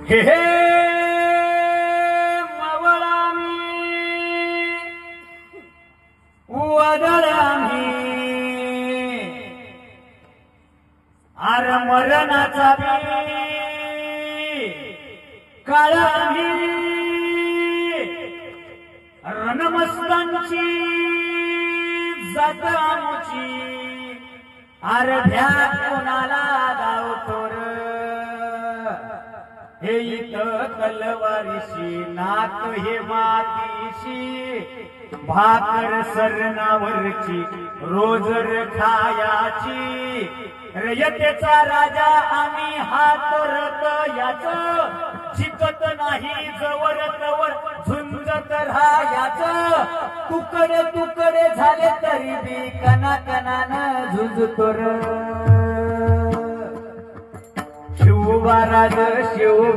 हे हे मवळामी वादळामी आर मरणाचा काळामी रणमस्तांची जात आमची अर्ध्या कोणाला धावतोर हे इथं तलवारीशी नात हे मातीशी भाकर सरणावरची रोजर खायाची रयतेचा राजा आम्ही हात रत याच जिकत नाही जवळ तवर झुंजत राहायाच तुकडे तुकडे झाले तरी बी कना कनानं झुंजतोर शिवबाराज शिव